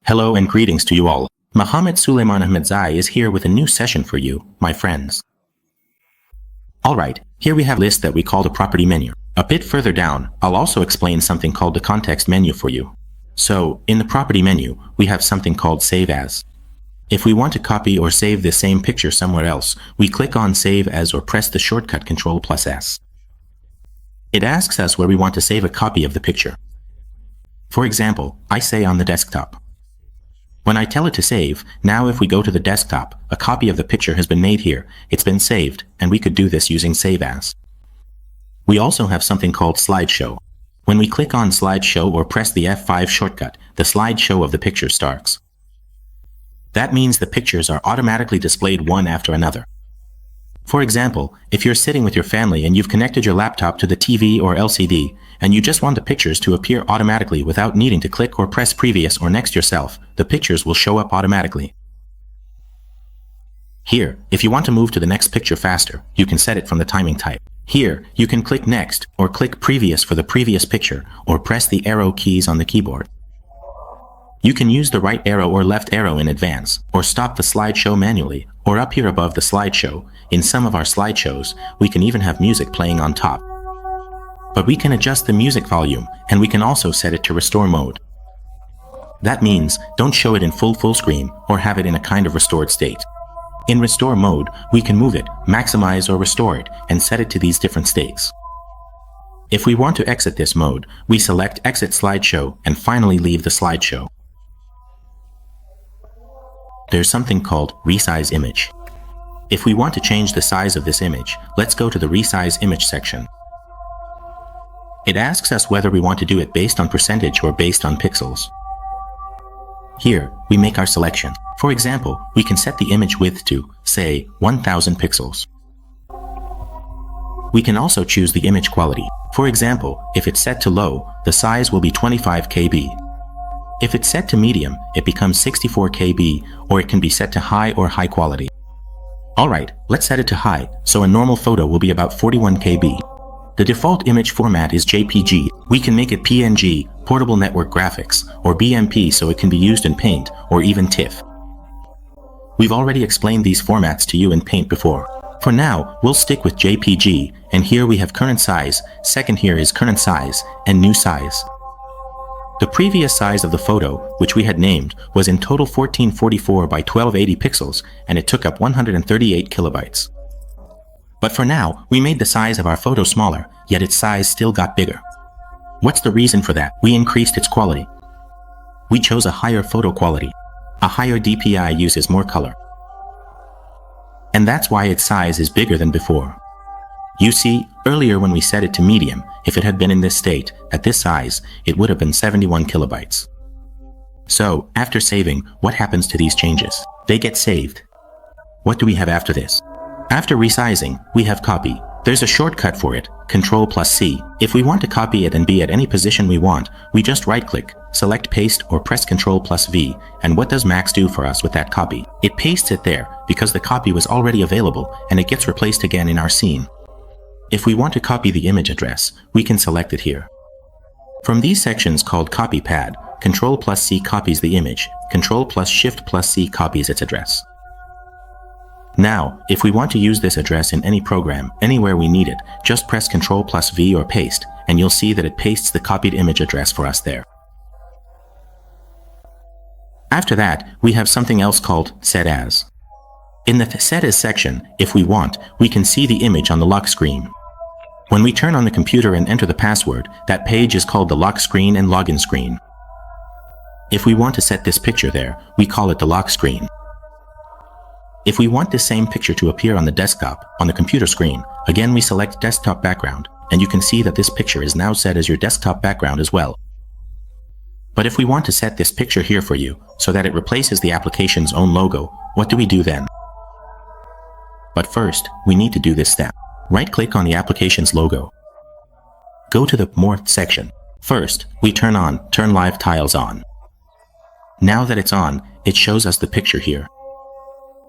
Hello and greetings to you all. Muhammad Suleiman Ahmadzai is here with a new session for you, my friends. Alright, here we have a list that we call the property menu. A bit further down, I'll also explain something called the context menu for you. So, in the property menu, we have something called Save As. If we want to copy or save the same picture somewhere else, we click on Save As or press the shortcut Ctrl+S. It asks us where we want to save a copy of the picture. For example, I say on the desktop. When I tell it to save, now if we go to the desktop, a copy of the picture has been made here, it's been saved, and we could do this using Save As. We also have something called Slideshow. When we click on Slideshow or press the F5 shortcut, the slideshow of the picture starts. That means the pictures are automatically displayed one after another. For example, if you're sitting with your family and you've connected your laptop to the TV or LCD, and you just want the pictures to appear automatically without needing to click or press previous or next yourself, the pictures will show up automatically. Here, if you want to move to the next picture faster, you can set it from the timing type. Here, you can click next, or click previous for the previous picture, or press the arrow keys on the keyboard. You can use the right arrow or left arrow in advance, or stop the slideshow manually, or up here above the slideshow. In some of our slideshows, we can even have music playing on top. But we can adjust the music volume, and we can also set it to restore mode. That means, don't show it in full screen, or have it in a kind of restored state. In restore mode, we can move it, maximize or restore it, and set it to these different states. If we want to exit this mode, we select Exit Slideshow and finally leave the slideshow. There's something called Resize Image. If we want to change the size of this image, let's go to the Resize Image section. It asks us whether we want to do it based on percentage or based on pixels. Here, we make our selection. For example, we can set the image width to, say, 1000 pixels. We can also choose the image quality. For example, if it's set to low, the size will be 25 KB. If it's set to medium, it becomes 64 KB, or it can be set to high or high quality. Alright, let's set it to high, so a normal photo will be about 41 KB. The default image format is JPG. We can make it PNG, Portable Network Graphics, or BMP so it can be used in Paint, or even TIFF. We've already explained these formats to you in Paint before. For now, we'll stick with JPG, and here we have current size, second here is current size, and new size. The previous size of the photo, which we had named, was in total 1444 by 1280 pixels, and it took up 138 kilobytes. But for now, we made the size of our photo smaller, yet its size still got bigger. What's the reason for that? We increased its quality. We chose a higher photo quality. A higher DPI uses more color. And that's why its size is bigger than before. You see, earlier when we set it to medium, if it had been in this state, at this size, it would have been 71 kilobytes. So, after saving, what happens to these changes? They get saved. What do we have after this? After resizing, we have copy. There's a shortcut for it, Ctrl+C. If we want to copy it and be at any position we want, we just right-click, select Paste or press Ctrl+V, and what does Max do for us with that copy? It pastes it there, because the copy was already available, and it gets replaced again in our scene. If we want to copy the image address, we can select it here. From these sections called Copy Pad, Ctrl+C copies the image, Ctrl+Shift+C copies its address. Now, if we want to use this address in any program, anywhere we need it, just press Ctrl+V or Paste, and you'll see that it pastes the copied image address for us there. After that, we have something else called Set As. In the Set As section, if we want, we can see the image on the lock screen. When we turn on the computer and enter the password, that page is called the lock screen and login screen. If we want to set this picture there, we call it the lock screen. If we want this same picture to appear on the desktop, on the computer screen, again we select desktop background, and you can see that this picture is now set as your desktop background as well. But if we want to set this picture here for you, so that it replaces the application's own logo, what do we do then? But first, we need to do this step. Right-click on the application's logo. Go to the More section. First, we turn Live Tiles on. Now that it's on, it shows us the picture here.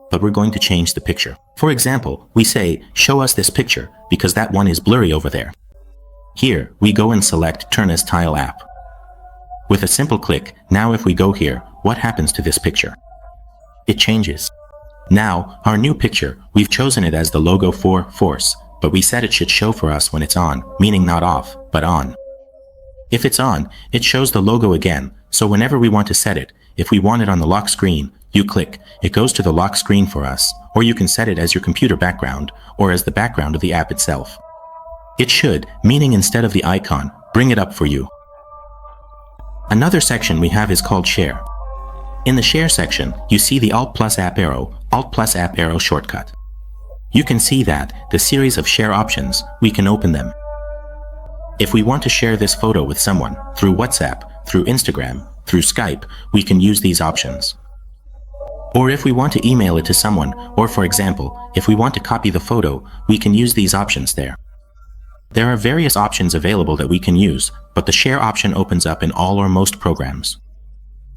But we're going to change the picture. For example, we say, show us this picture, because that one is blurry over there. Here, we go and select Turn as Tile App. With a simple click, now if we go here, what happens to this picture? It changes. Now, our new picture, we've chosen it as the logo for Force, but we said it should show for us when it's on, meaning not off, but on. If it's on, it shows the logo again, so whenever we want to set it, if we want it on the lock screen, you click, it goes to the lock screen for us, or you can set it as your computer background, or as the background of the app itself. It should, meaning instead of the icon, bring it up for you. Another section we have is called Share. In the Share section, you see the Alt plus App arrow shortcut. You can see that, the series of share options, we can open them. If we want to share this photo with someone, through WhatsApp, through Instagram, through Skype, we can use these options. Or if we want to email it to someone, or for example, if we want to copy the photo, we can use these options there. There are various options available that we can use, but the share option opens up in all or most programs.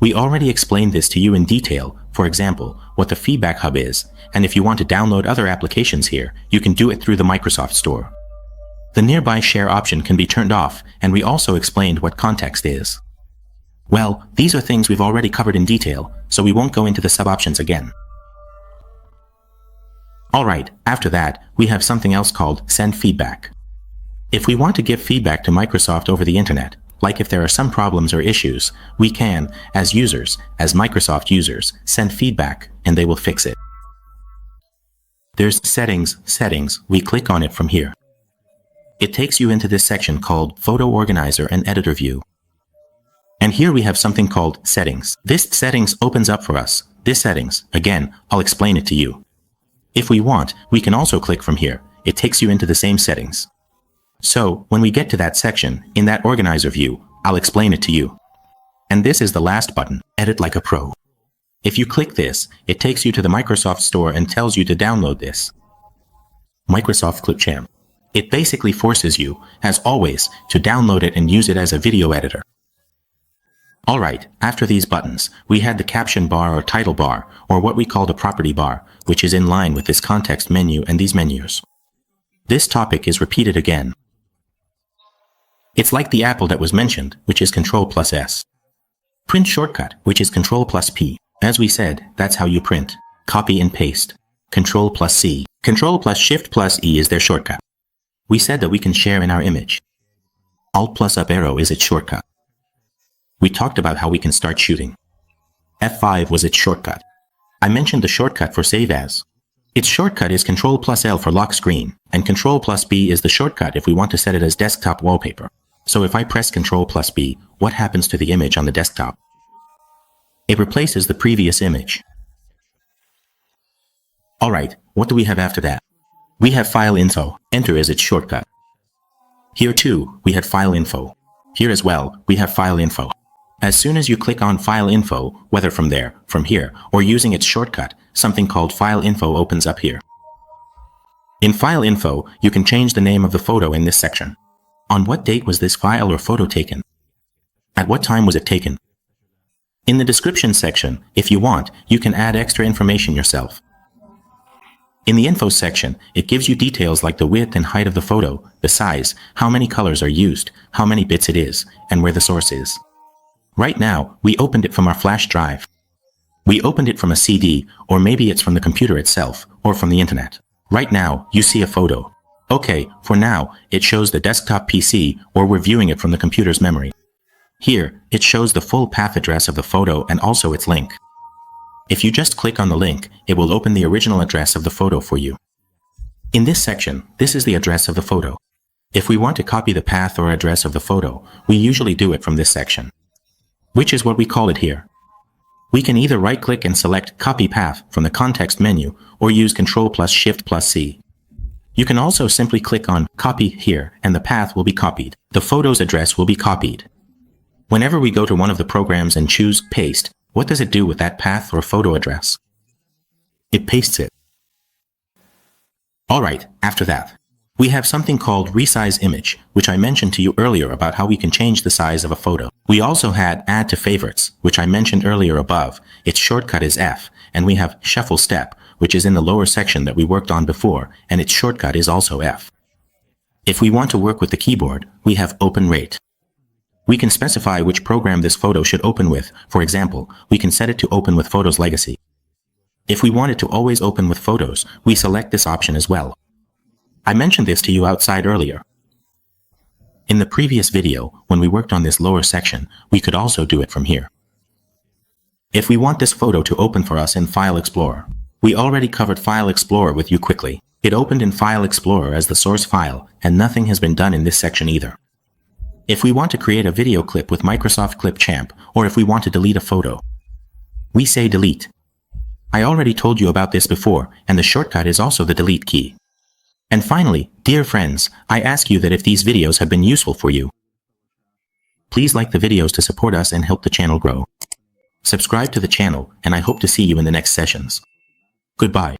We already explained this to you in detail, for example, what the Feedback Hub is, and if you want to download other applications here, you can do it through the Microsoft Store. The nearby share option can be turned off, and we also explained what context is. Well, these are things we've already covered in detail, so we won't go into the sub-options again. Alright, after that, we have something else called Send Feedback. If we want to give feedback to Microsoft over the internet, like if there are some problems or issues, we can, as users, as Microsoft users, send feedback, and they will fix it. There's Settings, we click on it from here. It takes you into this section called Photo Organizer and Editor View. And here we have something called Settings. This Settings opens up for us. This Settings, again, I'll explain it to you. If we want, we can also click from here. It takes you into the same settings. So, when we get to that section, in that Organizer view, I'll explain it to you. And this is the last button, Edit Like a Pro. If you click this, it takes you to the Microsoft Store and tells you to download this. Microsoft Clipchamp. It basically forces you, as always, to download it and use it as a video editor. Alright, after these buttons, we had the caption bar or title bar, or what we call the property bar, which is in line with this context menu and these menus. This topic is repeated again. It's like the Apple that was mentioned, which is Ctrl+S. Print shortcut, which is Ctrl+P. As we said, that's how you print. Copy and paste. Ctrl+C. Ctrl+Shift+E is their shortcut. We said that we can share in our image. Alt+Up arrow is its shortcut. We talked about how we can start shooting. F5 was its shortcut. I mentioned the shortcut for Save As. Its shortcut is Ctrl+L for lock screen, and Ctrl+B is the shortcut if we want to set it as desktop wallpaper. So if I press Ctrl+B, what happens to the image on the desktop? It replaces the previous image. Alright, what do we have after that? We have File Info. Enter is its shortcut. Here too, we had File Info. Here as well, we have File Info. As soon as you click on File Info, whether from there, from here, or using its shortcut, something called File Info opens up here. In File Info, you can change the name of the photo in this section. On what date was this file or photo taken? At what time was it taken? In the description section, if you want, you can add extra information yourself. In the Info section, it gives you details like the width and height of the photo, the size, how many colors are used, how many bits it is, and where the source is. Right now, we opened it from our flash drive. We opened it from a CD, or maybe it's from the computer itself, or from the internet. Right now, you see a photo. Okay, for now, it shows the desktop PC, or we're viewing it from the computer's memory. Here, it shows the full path address of the photo and also its link. If you just click on the link, it will open the original address of the photo for you. In this section, this is the address of the photo. If we want to copy the path or address of the photo, we usually do it from this section, which is what we call it here. We can either right-click and select Copy Path from the context menu or use Ctrl+Shift+C. You can also simply click on Copy here and the path will be copied. The photo's address will be copied. Whenever we go to one of the programs and choose Paste, what does it do with that path or photo address? It pastes it. Alright, after that, we have something called Resize Image, which I mentioned to you earlier about how we can change the size of a photo. We also had Add to Favorites, which I mentioned earlier above. Its shortcut is F, and we have Shuffle Step, which is in the lower section that we worked on before, and its shortcut is also F. If we want to work with the keyboard, we have Open Rate. We can specify which program this photo should open with. For example, we can set it to open with Photos Legacy. If we want it to always open with Photos, we select this option as well. I mentioned this to you outside earlier. In the previous video, when we worked on this lower section, we could also do it from here. If we want this photo to open for us in File Explorer, we already covered File Explorer with you quickly. It opened in File Explorer as the source file, and nothing has been done in this section either. If we want to create a video clip with Microsoft Clipchamp, or if we want to delete a photo, we say delete. I already told you about this before, and the shortcut is also the delete key. And finally, dear friends, I ask you that if these videos have been useful for you, please like the videos to support us and help the channel grow. Subscribe to the channel, and I hope to see you in the next sessions. Goodbye.